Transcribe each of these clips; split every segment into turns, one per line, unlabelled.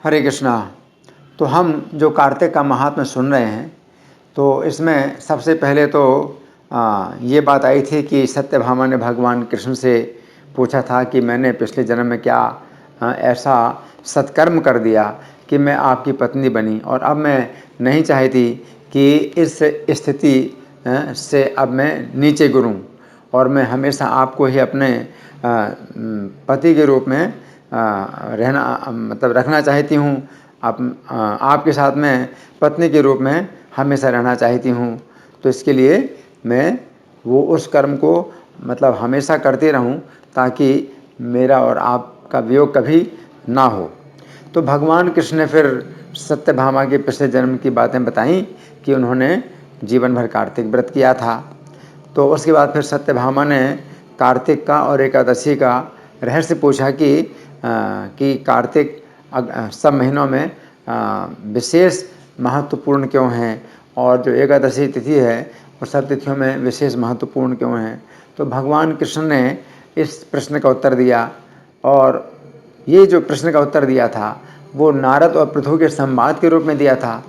हरे कृष्णा। तो हम जो कार्तिक का महात्म्य सुन रहे हैं, तो इसमें सबसे पहले तो ये बात आई थी कि सत्यभामा ने भगवान कृष्ण से पूछा था कि मैंने पिछले जन्म में क्या ऐसा सत्कर्म कर दिया कि मैं आपकी पत्नी बनी, और अब मैं नहीं चाहती कि इस स्थिति से अब मैं नीचे गिरूं, और मैं हमेशा आपको ही अपने पति के रूप में रहना मतलब रखना चाहती हूँ। आपके साथ में पत्नी के रूप में हमेशा रहना चाहती हूँ। तो इसके लिए मैं वो उस कर्म को मतलब हमेशा करते रहूँ ताकि मेरा और आपका वियोग कभी ना हो। तो भगवान कृष्ण ने फिर सत्यभामा के पिछले जन्म की बातें बताई कि उन्होंने जीवन भर कार्तिक व्रत किया था। तो उसके बाद फिर सत्यभामा ने कार्तिक का और एकादशी का रहस्य पूछा कि कार्तिक सब महीनों में विशेष महत्वपूर्ण क्यों हैं, और जो एकादशी तिथि है वो सब तिथियों में विशेष महत्वपूर्ण क्यों हैं। तो भगवान कृष्ण ने इस प्रश्न का उत्तर दिया, और ये जो प्रश्न का उत्तर दिया था वो नारद और पृथु के संवाद के रूप में दिया था।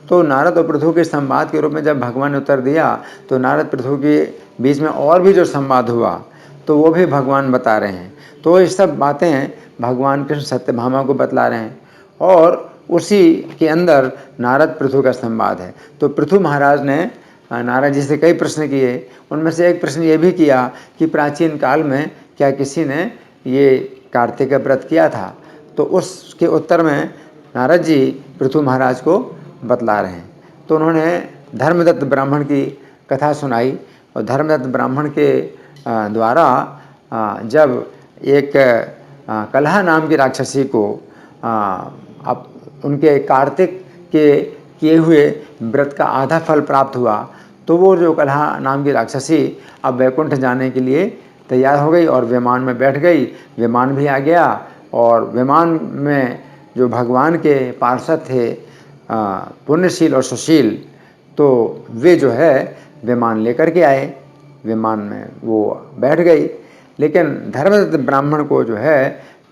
तो नारद और पृथु के संवाद के रूप में जब भगवान ने उत्तर दिया तो नारद पृथु के बीच में और भी जो संवाद हुआ तो वो भी भगवान बता रहे हैं। तो ये सब बातें भगवान कृष्ण सत्यभामा को बतला रहे हैं, और उसी के अंदर नारद पृथु का संवाद है। तो पृथु महाराज ने नारद जी से कई प्रश्न किए। उनमें से एक प्रश्न ये भी किया कि प्राचीन काल में क्या किसी ने ये कार्तिक व्रत किया था। तो उसके उत्तर में नारद जी पृथु महाराज को बतला रहे हैं। तो उन्होंने धर्मदत्त ब्राह्मण की कथा सुनाई, और धर्मदत्त ब्राह्मण के द्वारा जब एक कलहा नाम की राक्षसी को अब उनके कार्तिक के किए हुए व्रत का आधा फल प्राप्त हुआ, तो वो जो कलहा नाम की राक्षसी अब वैकुंठ जाने के लिए तैयार हो गई और विमान में बैठ गई। विमान भी आ गया, और विमान में जो भगवान के पार्षद थे पुण्यशील और सुशील, तो वे जो है विमान लेकर के आए, विमान में वो बैठ गई। लेकिन धर्मदत्त ब्राह्मण को जो है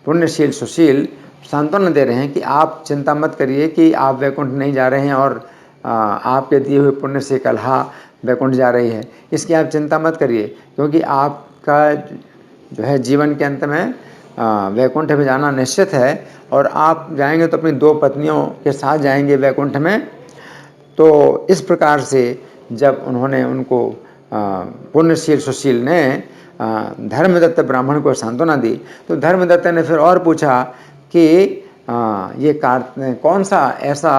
पुण्यशील सुशील सांत्वना दे रहे हैं कि आप चिंता मत करिए कि आप वैकुंठ नहीं जा रहे हैं, और आपके दिए हुए पुण्य से कलहा वैकुंठ जा रही है, इसकी आप चिंता मत करिए, क्योंकि आपका जो है जीवन के अंत में वैकुंठ में जाना निश्चित है, और आप जाएंगे तो अपनी 2 पत्नियों के साथ जाएंगे वैकुंठ में। तो इस प्रकार से जब उन्होंने उनको पुण्यशील सुशील ने धर्मदत्त ब्राह्मण को सांत्वना दी, तो धर्मदत्त ने फिर और पूछा कि ये कौन सा ऐसा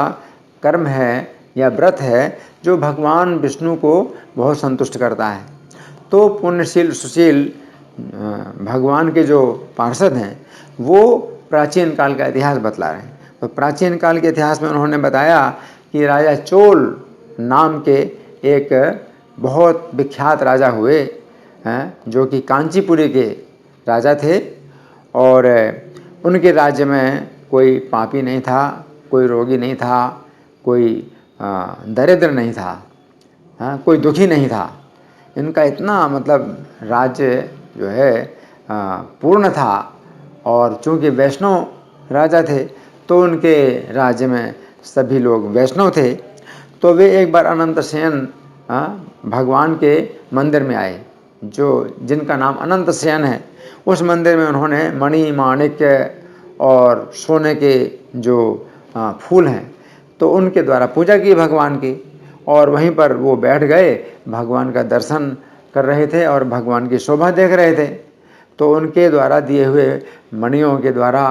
कर्म है या व्रत है जो भगवान विष्णु को बहुत संतुष्ट करता है। तो पुण्यशील सुशील भगवान के जो पार्षद हैं वो प्राचीन काल का इतिहास बतला रहे हैं। तो प्राचीन काल के इतिहास में उन्होंने बताया कि राजा चोल नाम के एक बहुत विख्यात राजा हुए हैं, जो कि कांचीपुरी के राजा थे, और उनके राज्य में कोई पापी नहीं था, कोई रोगी नहीं था, कोई दरिद्र नहीं था, कोई दुखी नहीं था। इनका इतना मतलब राज्य जो है पूर्ण था, और चूँकि वैष्णव राजा थे तो उनके राज्य में सभी लोग वैष्णव थे। तो वे एक बार अनंत शयन भगवान के मंदिर में आए, जो जिनका नाम अनंत शयन है। उस मंदिर में उन्होंने मणि माणिक्य और सोने के जो फूल हैं तो उनके द्वारा पूजा की भगवान की, और वहीं पर वो बैठ गए, भगवान का दर्शन कर रहे थे और भगवान की शोभा देख रहे थे। तो उनके द्वारा दिए हुए मणियों के द्वारा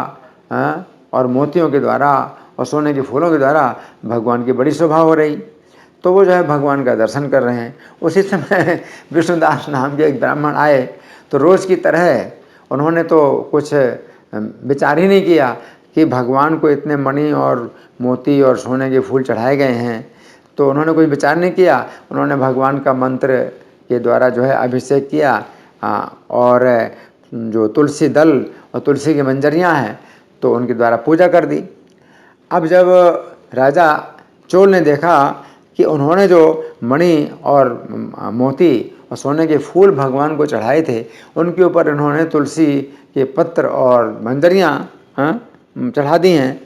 और मोतियों के द्वारा और सोने के फूलों के द्वारा भगवान की बड़ी शोभा हो रही। तो वो जो है भगवान का दर्शन कर रहे हैं। उसी समय विष्णुदास नाम के एक ब्राह्मण आए। तो रोज़ की तरह उन्होंने तो कुछ विचार ही नहीं किया कि भगवान को इतने मणि और मोती और सोने के फूल चढ़ाए गए हैं, तो उन्होंने कोई विचार नहीं किया। उन्होंने भगवान का मंत्र के द्वारा जो है अभिषेक किया, और जो तुलसी दल और तुलसी की मंजरियाँ हैं तो उनके द्वारा पूजा कर दी। अब जब राजा चोल ने देखा कि उन्होंने जो मणि और मोती और सोने के फूल भगवान को चढ़ाए थे, उनके ऊपर इन्होंने तुलसी के पत्र और मंजरियाँ चढ़ा दी हैं,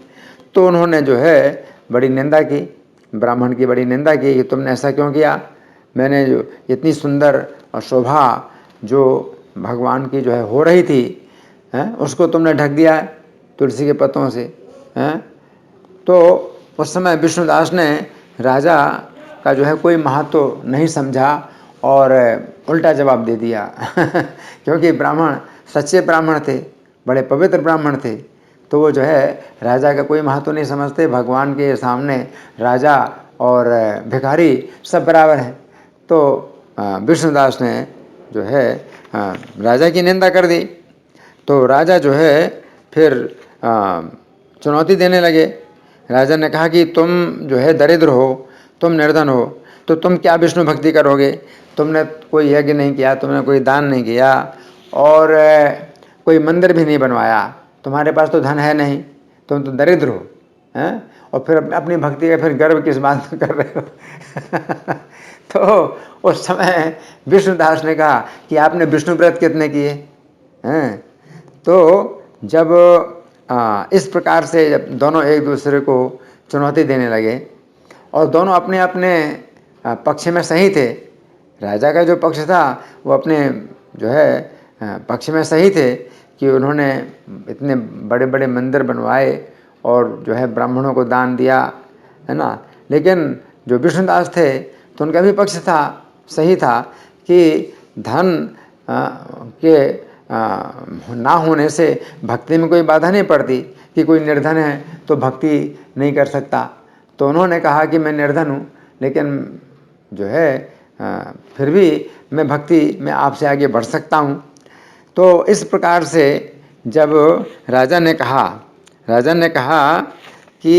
तो उन्होंने जो है बड़ी निंदा की, ब्राह्मण की बड़ी निंदा की कि तुमने ऐसा क्यों किया। मैंने जो इतनी सुंदर और शोभा जो भगवान की जो है हो रही थी, उसको तुमने ढक दिया है तुलसी के पत्तों से। तो उस समय विष्णुदास ने राजा का जो है कोई महत्व नहीं समझा और उल्टा जवाब दे दिया क्योंकि ब्राह्मण सच्चे ब्राह्मण थे, बड़े पवित्र ब्राह्मण थे, तो वो जो है राजा का कोई महत्व नहीं समझते। भगवान के सामने राजा और भिखारी सब बराबर हैं। तो विष्णुदास ने जो है राजा की निंदा कर दी। तो राजा जो है फिर चुनौती देने लगे। राजा ने कहा कि तुम जो है दरिद्र हो, तुम निर्धन हो, तो तुम क्या विष्णु भक्ति करोगे। तुमने कोई यज्ञ नहीं किया, तुमने कोई दान नहीं किया और कोई मंदिर भी नहीं बनवाया, तुम्हारे पास तो धन है नहीं, तुम तो दरिद्र हो, हैं, और फिर अपनी भक्ति का फिर गर्व किस बात में कर रहे हो तो उस समय विष्णुदास ने कहा कि आपने विष्णु व्रत कितने किए हैं। तो जब इस प्रकार से जब दोनों एक दूसरे को चुनौती देने लगे और दोनों अपने अपने पक्ष में सही थे, राजा का जो पक्ष था वो अपने जो है पक्ष में सही थे कि उन्होंने इतने बड़े बड़े मंदिर बनवाए और जो है ब्राह्मणों को दान दिया, है ना। लेकिन जो विष्णुदास थे तो उनका भी पक्ष था, सही था कि धन के ना होने से भक्ति में कोई बाधा नहीं पड़ती कि कोई निर्धन है तो भक्ति नहीं कर सकता। तो उन्होंने कहा कि मैं निर्धन हूँ लेकिन जो है फिर भी मैं भक्ति में आपसे आगे बढ़ सकता हूँ। तो इस प्रकार से जब राजा ने कहा कि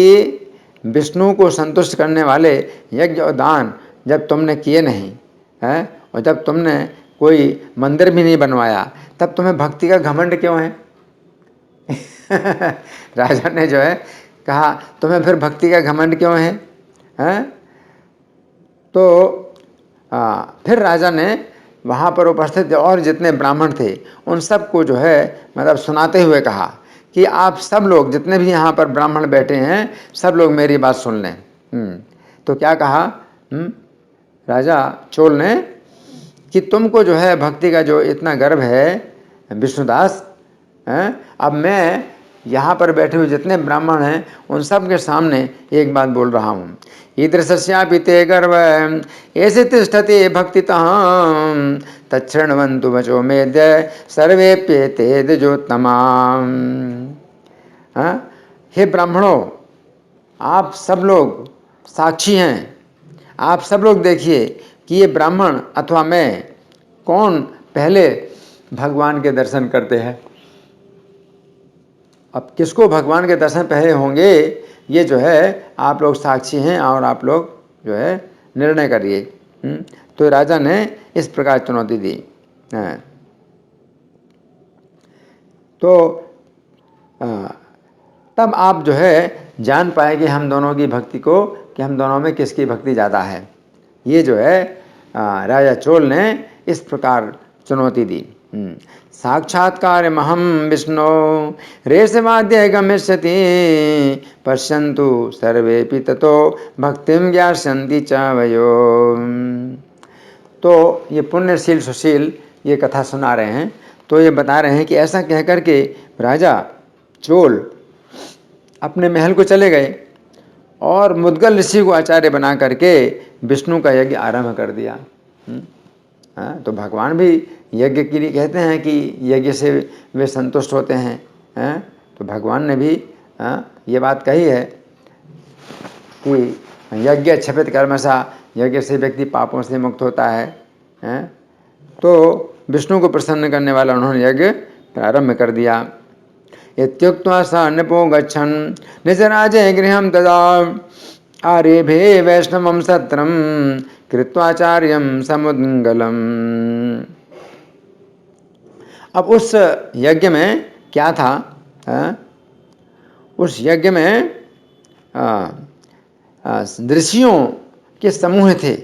विष्णु को संतुष्ट करने वाले यज्ञ और दान जब तुमने किए नहीं है और जब तुमने कोई मंदिर भी नहीं बनवाया, तब तुम्हें भक्ति का घमंड क्यों है राजा ने जो है कहा तुम्हें फिर भक्ति का घमंड क्यों है, तो फिर राजा ने वहाँ पर उपस्थित और जितने ब्राह्मण थे उन सबको जो है मतलब सुनाते हुए कहा कि आप सब लोग जितने भी यहाँ पर ब्राह्मण बैठे हैं सब लोग मेरी बात सुन लें। तो क्या कहा राजा चोल ने कि तुमको जो है भक्ति का जो इतना गर्व है विष्णुदास, अब मैं यहाँ पर बैठे हुए जितने ब्राह्मण हैं उन सब के सामने एक बात बोल रहा हूँ। ईदृश्यापि ते गर्व ऐसे तिष्ठते भक्तितः तच्छृण्वन्तु वचो मेद्य सर्वेप्येते द्विजोत्तमा। हे ब्राह्मणों, आप सब लोग साक्षी हैं, आप सब लोग देखिए कि ये ब्राह्मण अथवा मैं कौन पहले भगवान के दर्शन करते हैं। अब किसको भगवान के दर्शन पहले होंगे ये जो है आप लोग साक्षी हैं और आप लोग जो है निर्णय करिए। तो राजा ने इस प्रकार चुनौती दी। तो तब आप जो है जान पाएंगे हम दोनों की भक्ति को कि हम दोनों में किसकी भक्ति ज़्यादा है। ये जो है राजा चोल ने इस प्रकार चुनौती दी। साक्षात्कार महम विष्णु रेशवाद्य गमिष्यति पश्यन्तु सर्वेपि ततो भक्तिम ज्ञास्यन्ति च वयो। तो ये पुण्यशील सुशील ये कथा सुना रहे हैं। तो ये बता रहे हैं कि ऐसा कह कर के राजा चोल अपने महल को चले गए और मुद्गल ऋषि को आचार्य बना करके विष्णु का यज्ञ आरंभ कर दिया। तो भगवान भी यज्ञ के लिए कहते हैं कि यज्ञ से वे संतुष्ट होते हैं। तो भगवान ने भी ये बात कही है कि यज्ञ क्षपित कर्मसा, यज्ञ से व्यक्ति पापों से मुक्त होता है। तो विष्णु को प्रसन्न करने वाला उन्होंने यज्ञ प्रारंभ कर दिया। इत्युक्त्वा स नृपो गच्छन् निजराजे गृहं तदा आरेभे वैष्णवं सत्रं कृत्वाचार्यं समुद्गलम्। अब उस यज्ञ में क्या था? उस यज्ञ में ऋषियों के समूह थे,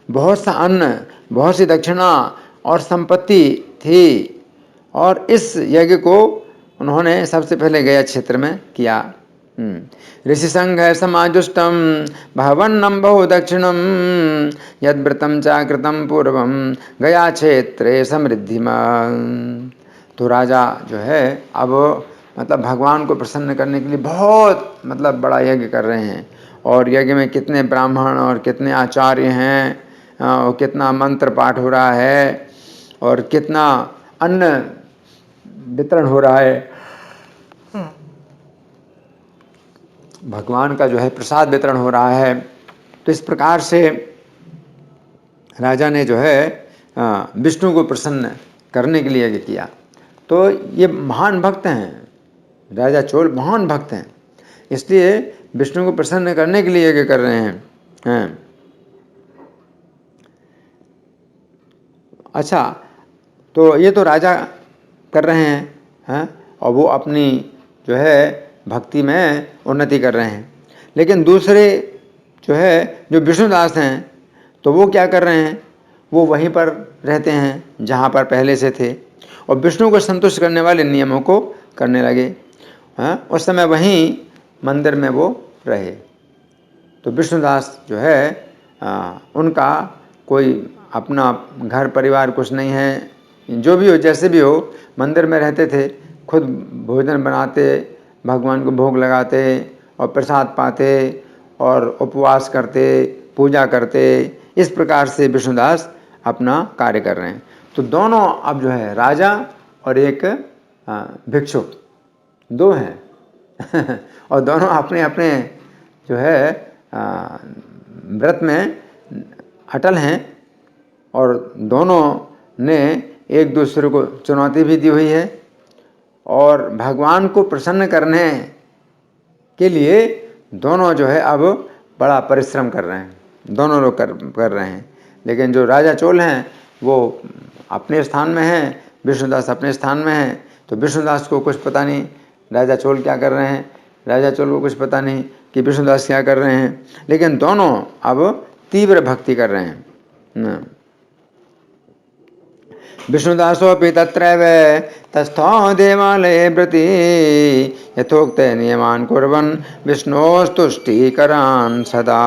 बहुत सा अन्न, बहुत सी दक्षिणा और संपत्ति थी। और इस यज्ञ को उन्होंने सबसे पहले गया क्षेत्र में किया। ऋषि संघ समाजुष्टम भवन्नम बहु दक्षिणम यद्व्रतम चाकृतम पूर्वम गया क्षेत्रे समृद्धिमान। तो राजा जो है अब मतलब भगवान को प्रसन्न करने के लिए बहुत मतलब बड़ा यज्ञ कर रहे हैं, और यज्ञ में कितने ब्राह्मण और कितने आचार्य हैं, और कितना मंत्र पाठ हो रहा है, और कितना अन्न वितरण हो रहा है, भगवान का जो है प्रसाद वितरण हो रहा है। तो इस प्रकार से राजा ने जो है विष्णु को प्रसन्न करने के लिए यज्ञ किया। तो ये महान भक्त हैं, राजा चोल महान भक्त हैं, इसलिए विष्णु को प्रसन्न करने के लिए यज्ञ कर रहे हैं। अच्छा, तो ये तो राजा कर रहे हैं, और वो अपनी जो है भक्ति में उन्नति कर रहे हैं। लेकिन दूसरे जो है जो विष्णुदास हैं, तो वो क्या कर रहे हैं, वो वहीं पर रहते हैं जहाँ पर पहले से थे, और विष्णु को संतुष्ट करने वाले नियमों को करने लगे। उस समय वहीं मंदिर में वो रहे। तो विष्णुदास जो है उनका कोई अपना घर परिवार कुछ नहीं है, जो भी हो जैसे भी हो, मंदिर में रहते थे, खुद भोजन बनाते, भगवान को भोग लगाते और प्रसाद पाते और उपवास करते, पूजा करते। इस प्रकार से विष्णुदास अपना कार्य कर रहे हैं। तो दोनों अब जो है राजा और एक भिक्षुक, दो हैं और दोनों अपने अपने जो है व्रत में अटल हैं, और दोनों ने एक दूसरे को चुनौती भी दी हुई है, और भगवान को प्रसन्न करने के लिए दोनों जो है अब बड़ा परिश्रम कर रहे हैं, दोनों लोग कर रहे हैं। लेकिन जो राजा चोल हैं वो अपने स्थान में हैं, विष्णुदास अपने स्थान में हैं। तो विष्णुदास को कुछ पता नहीं राजा चोल क्या कर रहे हैं, राजा चोल को कुछ पता नहीं कि विष्णुदास क्या कर रहे हैं, लेकिन दोनों अब तीव्र भक्ति कर रहे हैं। विष्णुदासोऽपि तत्रैव तस्थो देवालये व्रती यथोक्त नियमान् कुर्वन् विष्णोस्तुष्टिकरान् सदा।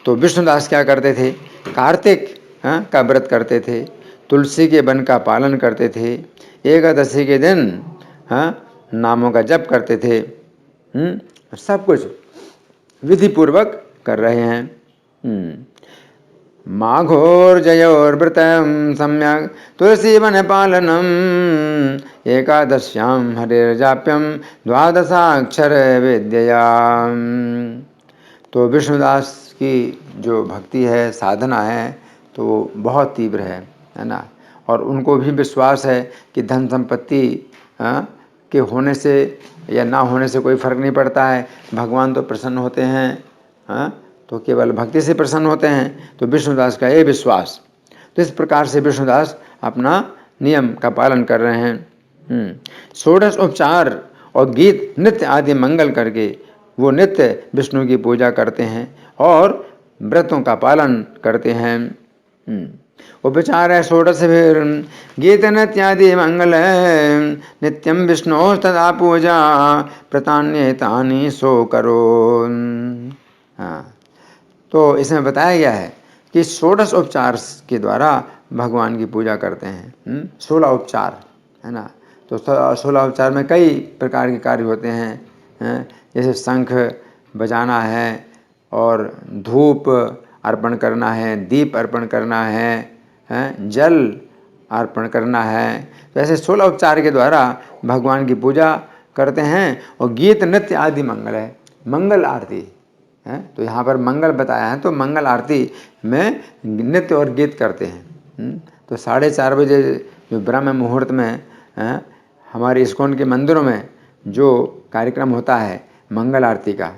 तो विष्णुदास क्या करते थे, कार्तिक का व्रत करते थे, तुलसी के वन का पालन करते थे, एकादशी के दिन नामों का जप करते थे, सब कुछ विधि पूर्वक कर रहे हैं। माघोर्जयोर्व्रतं सम्यक् तुलसी वन पालनम एकादश्यां हरिर्जाप्यम द्वादशाक्षर विद्यया। तो विष्णुदास की जो भक्ति है, साधना है, तो बहुत तीव्र है ना। और उनको भी विश्वास है कि धन संपत्ति के होने से या ना होने से कोई फर्क नहीं पड़ता है, भगवान तो प्रसन्न होते हैं, तो केवल भक्ति से प्रसन्न होते हैं। तो विष्णुदास का ये विश्वास, तो इस प्रकार से विष्णुदास अपना नियम का पालन कर रहे हैं। षोडश उपचार और गीत नृत्य आदि मंगल करके वो नित्य विष्णु की पूजा करते हैं और व्रतों का पालन करते हैं। उपचार है षोडश गीत नृत्यादि मंगल नित्यम विष्णु तदा पूजा प्रतान्येतानि सो करो। हाँ, तो इसमें बताया गया है कि षोडश उपचार के द्वारा भगवान की पूजा करते हैं। 16 उपचार है ना। तो 16 उपचार में कई प्रकार के कार्य होते हैं, जैसे शंख बजाना है और धूप अर्पण करना है, दीप अर्पण करना है, जल अर्पण करना है। तो ऐसे 16 उपचार के द्वारा भगवान की पूजा करते हैं। और गीत नृत्य आदि मंगल है, मंगल आरती है। तो यहाँ पर मंगल बताया है, तो मंगल आरती में नृत्य और गीत करते हैं। तो 4:30 बजे जो ब्रह्म मुहूर्त में हमारे इस्कॉन के मंदिरों में जो कार्यक्रम होता है मंगल आरती का,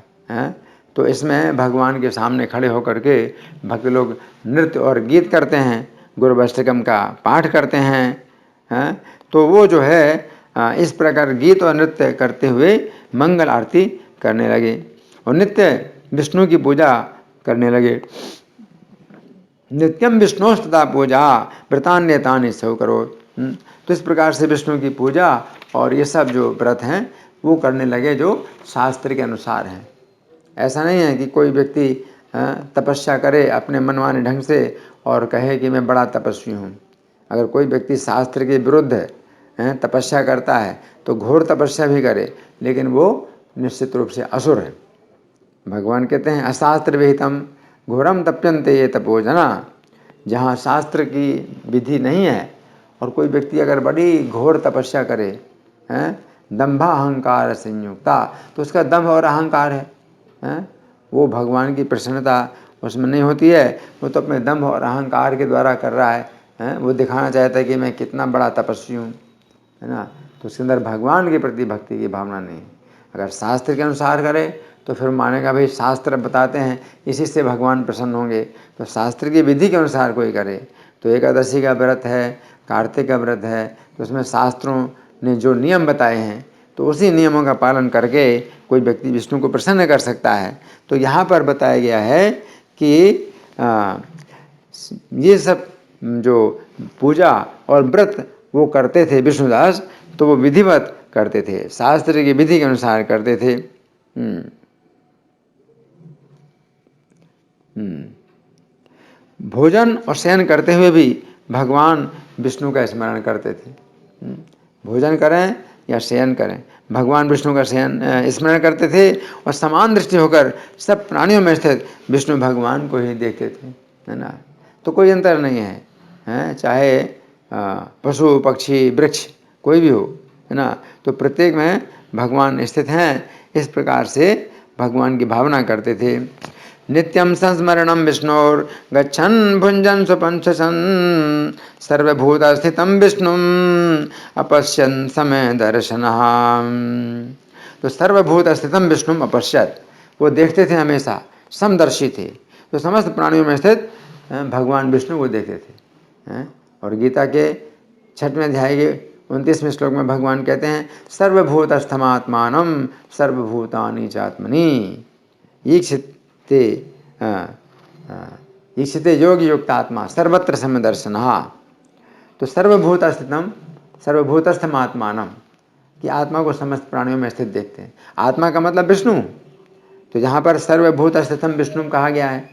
तो इसमें भगवान के सामने खड़े होकर के भक्त लोग नृत्य और गीत करते हैं, गुरुवष्टकम का पाठ करते हैं। तो वो जो है इस प्रकार गीत और नृत्य करते हुए मंगल आरती करने लगे और नित्य विष्णु की पूजा करने लगे। नित्यम विष्णुस्तदा पूजा व्रतान्यतानि सौ करो। तो इस प्रकार से विष्णु की पूजा और ये सब जो व्रत हैं वो करने लगे जो शास्त्र के अनुसार हैं। ऐसा नहीं है कि कोई व्यक्ति तपस्या करे अपने मनमाने ढंग से और कहे कि मैं बड़ा तपस्वी हूँ। अगर कोई व्यक्ति शास्त्र के विरुद्ध तपस्या करता है तो घोर तपस्या भी करे, लेकिन वो निश्चित रूप से असुर है। भगवान कहते हैं अशास्त्र विहितम घोरम तप्यन्ते ये तपोजना। जहाँ शास्त्र की विधि नहीं है और कोई व्यक्ति अगर बड़ी घोर तपस्या करे दंभा अहंकार संयुक्ता, तो उसका दंभ और अहंकार है, वो भगवान की प्रसन्नता उसमें नहीं होती है। वो तो अपने दंभ और अहंकार के द्वारा कर रहा है, वो दिखाना चाहता है कि मैं कितना बड़ा तपस्वी हूँ, है ना। तो उसके अंदर भगवान के प्रति भक्ति की भावना नहीं। अगर शास्त्र के अनुसार करे तो फिर मानेगा भाई शास्त्र बताते हैं इसी से भगवान प्रसन्न होंगे। तो शास्त्र की विधि के अनुसार कोई करे, तो एकादशी का व्रत है, कार्तिक का व्रत है, तो उसमें शास्त्रों ने जो नियम बताए हैं तो उसी नियमों का पालन करके कोई व्यक्ति विष्णु को प्रसन्न कर सकता है। तो यहाँ पर बताया गया है कि ये सब जो पूजा और व्रत वो करते थे विष्णुदास, तो वो विधिवत करते थे, शास्त्र की विधि के अनुसार करते थे। भोजन और शयन करते हुए भी भगवान विष्णु का स्मरण करते थे। भोजन करें या शयन करें, भगवान विष्णु का स्मरण करते थे और समान दृष्टि होकर सब प्राणियों में स्थित विष्णु भगवान को ही देखते थे, है ना। तो कोई अंतर नहीं है, चाहे पशु पक्षी वृक्ष कोई भी हो, है ना, तो प्रत्येक में भगवान स्थित हैं। इस प्रकार से भगवान की भावना करते थे। नित्यं संस्मरणं विष्णोर गच्छन् भुञ्जन् स्वपंचन् सर्वभूतस्थितं विष्णुम अपश्यन् समय दर्शनः। तो सर्वभूत स्थितम विष्णुम अपश्यत, वो देखते थे, हमेशा समदर्शी थे, तो समस्त प्राणियों में स्थित भगवान विष्णु को देखते थे। और गीता के 6वें अध्याय के 29वें श्लोक में भगवान कहते हैं सर्वभूतस्थमात्मानं सर्वभूतानि चात्मनि ईक्षिते योगी युक्तात्मा सर्वत्र समदर्शनः। तो सर्वभूतस्थम आत्मानम, कि आत्मा को समस्त प्राणियों में स्थित देखते हैं। आत्मा का मतलब विष्णु, तो जहाँ पर सर्वभूतस्थम विष्णु कहा गया है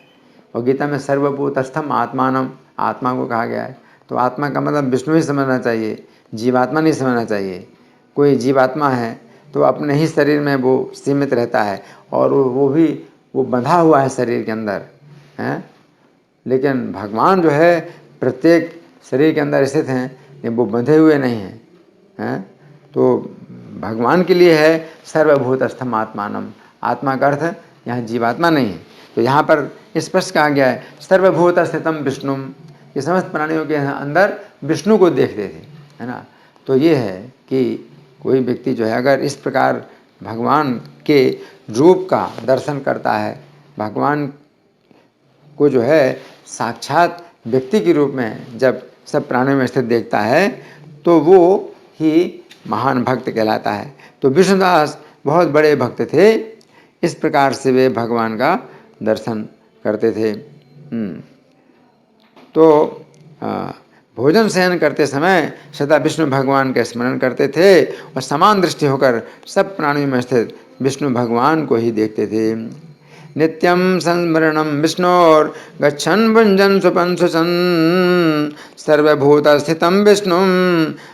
और गीता में सर्वभूतस्थम आत्मानम आत्मा को कहा गया है, तो आत्मा का मतलब विष्णु ही समझना चाहिए, जीवात्मा नहीं समझना चाहिए। कोई जीवात्मा है तो अपने ही शरीर में वो सीमित रहता है और वो बंधा हुआ है शरीर के अंदर, हैं। लेकिन भगवान जो है प्रत्येक शरीर के अंदर स्थित हैं, वो बंधे हुए नहीं हैं। तो भगवान के लिए है सर्वभूतस्थम आत्मानम, आत्मा का अर्थ यहाँ जीवात्मा नहीं है। तो यहाँ पर स्पष्ट कहा गया है सर्वभूतस्थितम विष्णुम, ये समस्त प्राणियों के अंदर विष्णु को देखते थे, है ना। तो ये है कि कोई व्यक्ति जो है अगर इस प्रकार भगवान के रूप का दर्शन करता है, भगवान को जो है साक्षात व्यक्ति के रूप में जब सब प्राणियों में स्थित देखता है, तो वो ही महान भक्त कहलाता है। तो विष्णुदास बहुत बड़े भक्त थे, इस प्रकार से वे भगवान का दर्शन करते थे। तो भोजन शयन करते समय सदा विष्णु भगवान का स्मरण करते थे और समान दृष्टि होकर सब प्राणियों में स्थित विष्णु भगवान को ही देखते थे। नित्यं संस्मरणं विष्णोर गच्छन् भुञ्जन् स्वपंचन् सर्वभूतस्थितं विष्णुम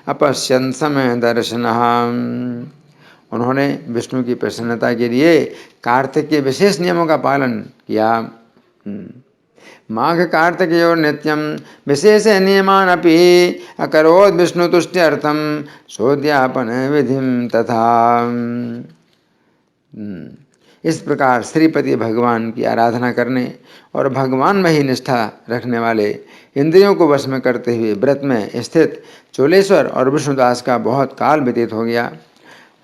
अपश्यन् समय दर्शनः। उन्होंने विष्णु की प्रसन्नता के लिए कार्तिक के विशेष नियमों का पालन किया। माघ कार्तिकयोर नित्यं विशेष नियमान अपि अकरोत् विष्णु तुष्ट्यर्थं सोद्यापन विधिं तथा। इस प्रकार श्रीपति भगवान की आराधना करने और भगवान में ही निष्ठा रखने वाले इंद्रियों को वश में करते हुए व्रत में स्थित चोलेश्वर और विष्णुदास का बहुत काल व्यतीत हो गया।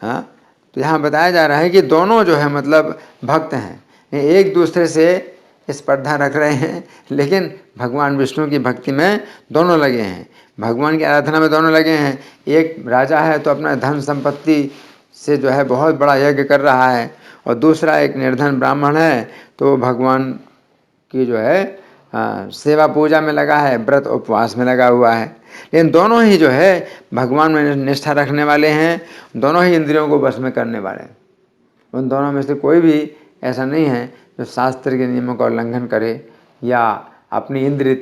हाँ, तो यहाँ बताया जा रहा है कि दोनों जो है मतलब भक्त हैं, एक दूसरे से स्पर्धा रख रहे हैं, लेकिन भगवान विष्णु की भक्ति में दोनों लगे हैं, भगवान की आराधना में दोनों लगे हैं। एक राजा है तो अपना धन संपत्ति से जो है बहुत बड़ा यज्ञ कर रहा है, और दूसरा एक निर्धन ब्राह्मण है तो भगवान की जो है सेवा पूजा में लगा है, व्रत उपवास में लगा हुआ है। लेकिन दोनों ही जो है भगवान में निष्ठा रखने वाले हैं, दोनों ही इंद्रियों को वश में करने वाले हैं। उन दोनों में से कोई भी ऐसा नहीं है जो शास्त्र के नियमों का उल्लंघन करे या अपनी इंद्रिय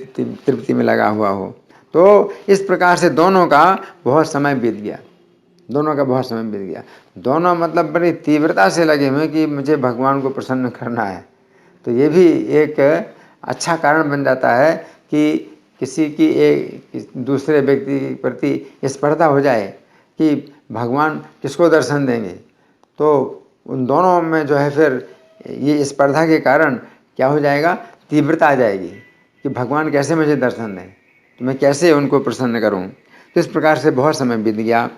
तृप्ति में लगा हुआ हो। तो इस प्रकार से दोनों का बहुत समय बीत गया, दोनों मतलब बड़ी तीव्रता से लगे हुए कि मुझे भगवान को प्रसन्न करना है। तो ये भी एक अच्छा कारण बन जाता है कि किसी की एक दूसरे व्यक्ति के प्रति स्पर्धा हो जाए कि भगवान किसको दर्शन देंगे। तो उन दोनों में जो है फिर ये स्पर्धा के कारण क्या हो जाएगा, तीव्रता आ जाएगी कि भगवान कैसे मुझे दर्शन दें, तो मैं कैसे उनको प्रसन्न करूं। तो इस प्रकार से बहुत समय बीत गया।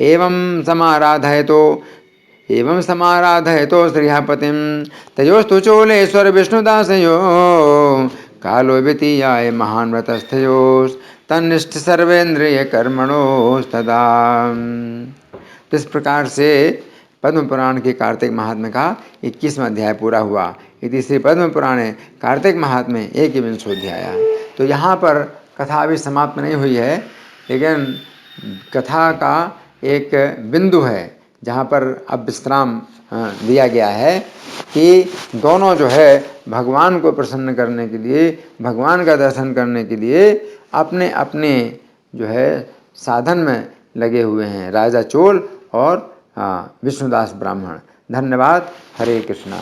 एवं समाराधयतो श्रीहपतिं तयोस्तु चोलेश्वर विष्णुदासयो कालो व्यतीयाय महान् व्रतस्थयोस् तन्निष्ठ सर्वेन्द्रिय कर्मणोस्तदा। तो इस प्रकार से पद्म पुराण के कार्तिक महात्म्य का 21वां अध्याय पूरा हुआ। इति श्री पद्म पुराणे कार्तिक महात्म्य 21वाध्याय। तो यहाँ पर कथा अभी समाप्त नहीं हुई है, लेकिन कथा का एक बिंदु है जहाँ पर अब विश्राम दिया गया है कि दोनों जो है भगवान को प्रसन्न करने के लिए, भगवान का दर्शन करने के लिए अपने अपने जो है साधन में लगे हुए हैं, राजा चोल और विष्णुदास ब्राह्मण। धन्यवाद। हरे कृष्णा।